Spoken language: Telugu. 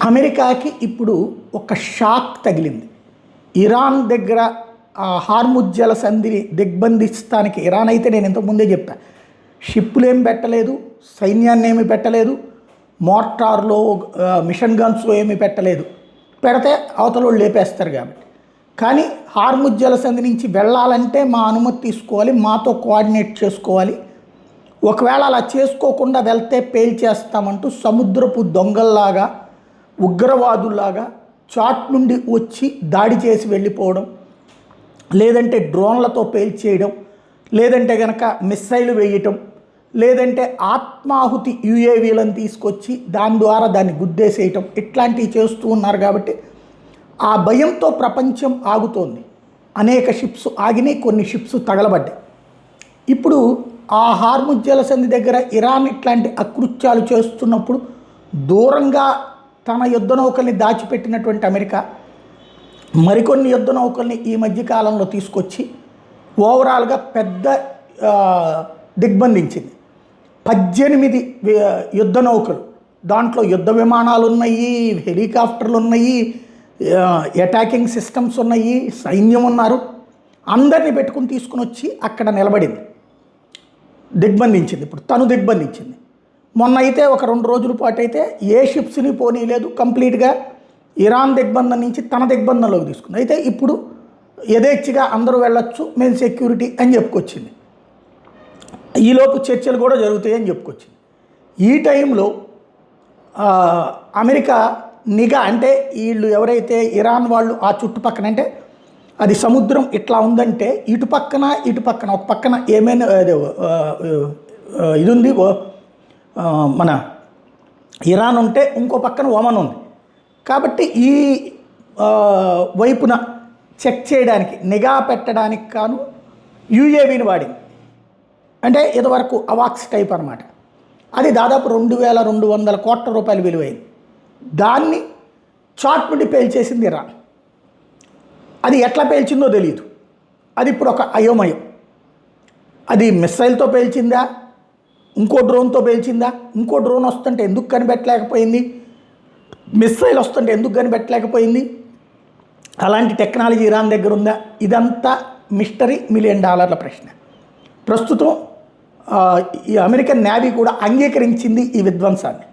అమెరికాకి ఇప్పుడు ఒక షాక్ తగిలింది. ఇరాన్ దగ్గర హార్ముజ్ జలసంధిని దిగ్బంధిస్తానికి ఇరాన్ అయితే నేను ఇంతకుముందే చెప్పా, షిప్పులు ఏమి పెట్టలేదు, సైన్యాన్ని ఏమి పెట్టలేదు, మోర్టార్లో మిషన్ గన్స్లో ఏమి పెట్టలేదు. పెడితే అవతల వాళ్ళు లేపేస్తారు కాబట్టి. కానీ హార్ముజ్ జలసంధి నుంచి వెళ్ళాలంటే మా అనుమతి తీసుకోవాలి, మాతో కోఆర్డినేట్ చేసుకోవాలి, ఒకవేళ అలా చేసుకోకుండా వెళ్తే పేల్చేస్తామంటూ సముద్రపు దొంగల్లాగా ఉగ్రవాదుల్లాగా చాట్ నుండి వచ్చి దాడి చేసి వెళ్ళిపోవడం, లేదంటే డ్రోన్లతో పేల్చేయడం, లేదంటే కనుక మిస్సైలు వేయటం, లేదంటే ఆత్మాహుతి యుఏవీలను తీసుకొచ్చి దాని ద్వారా దాన్ని గుద్దేసేయటం, ఇట్లాంటివి చేస్తూ ఉన్నారు. కాబట్టి ఆ భయంతో ప్రపంచం ఆగుతోంది. అనేక షిప్స్ ఆగినాయి, కొన్ని షిప్స్ తగలబడ్డాయి. ఇప్పుడు ఆ హార్ముజ్ జలసంధి దగ్గర ఇరాన్ ఇట్లాంటి అకృత్యాలు చేస్తున్నప్పుడు దూరంగా తన యుద్ధ నౌకల్ని దాచిపెట్టినటువంటి అమెరికా మరికొన్ని యుద్ధ నౌకల్ని ఈ మధ్యకాలంలో తీసుకొచ్చి ఓవరాల్గా పెద్ద దిగ్బంధించింది. 18 యుద్ధ నౌకలు, దాంట్లో యుద్ధ విమానాలు ఉన్నాయి, హెలికాప్టర్లు ఉన్నాయి, అటాకింగ్ సిస్టమ్స్ ఉన్నాయి, సైన్యం ఉన్నారు, అందరినీ పెట్టుకుని తీసుకుని వచ్చి అక్కడ నిలబడింది, దిగ్బంధించింది. ఇప్పుడు తను దిగ్బంధించింది. మొన్న అయితే ఒక 2 రోజుల పాటు అయితే ఏ షిప్స్ని పోనీలేదు, కంప్లీట్గా ఇరాన్ దిగ్బంధం నుంచి తన దిగ్బంధంలోకి తీసుకుంది. అయితే ఇప్పుడు యథేచ్ఛగా అందరూ వెళ్ళొచ్చు, మేము సెక్యూరిటీ అని చెప్పుకొచ్చింది. ఈలోపు చర్చలు కూడా జరుగుతాయి అని చెప్పుకొచ్చింది. ఈ టైంలో అమెరికా నిఘా, అంటే వీళ్ళు ఎవరైతే ఇరాన్ వాళ్ళు ఆ చుట్టుపక్కన, అంటే అది సముద్రం ఇట్లా ఉందంటే ఇటు పక్కన ఒక పక్కన ఏమైనా ఇది ఉంది, మన ఇరాన్ ఉంటే ఇంకో పక్కన ఒమన్ ఉంది. కాబట్టి ఈ వైపున చెక్ చేయడానికి, నిఘా పెట్టడానికి కాను యుఏవీని వాడింది. అంటే ఇదివరకు అవాక్స్ టైప్ అనమాట. అది దాదాపు 2200 కోట్ల రూపాయలు విలువైంది. దాన్ని చాట్ నుండి పేల్చేసింది ఇరాన్. అది ఎట్లా పేల్చిందో తెలియదు. అది ఇప్పుడు ఒక అయోమయం. అది మిస్సైల్తో పేల్చిందా, ఇంకో డ్రోన్తో పేల్చిందా, ఇంకో డ్రోన్ వస్తుంటే ఎందుకు కనిపెట్టలేకపోయింది, మిస్సైల్ వస్తుంటే ఎందుకు కనిపెట్టలేకపోయింది, అలాంటి టెక్నాలజీ ఇరాన్ దగ్గర ఉందా, ఇదంతా మిస్టరీ, $1 మిలియన్ ప్రశ్న. ప్రస్తుతం ఈ అమెరికన్ నేవీ కూడా అంగీకరించింది ఈ విధ్వంసాన్ని.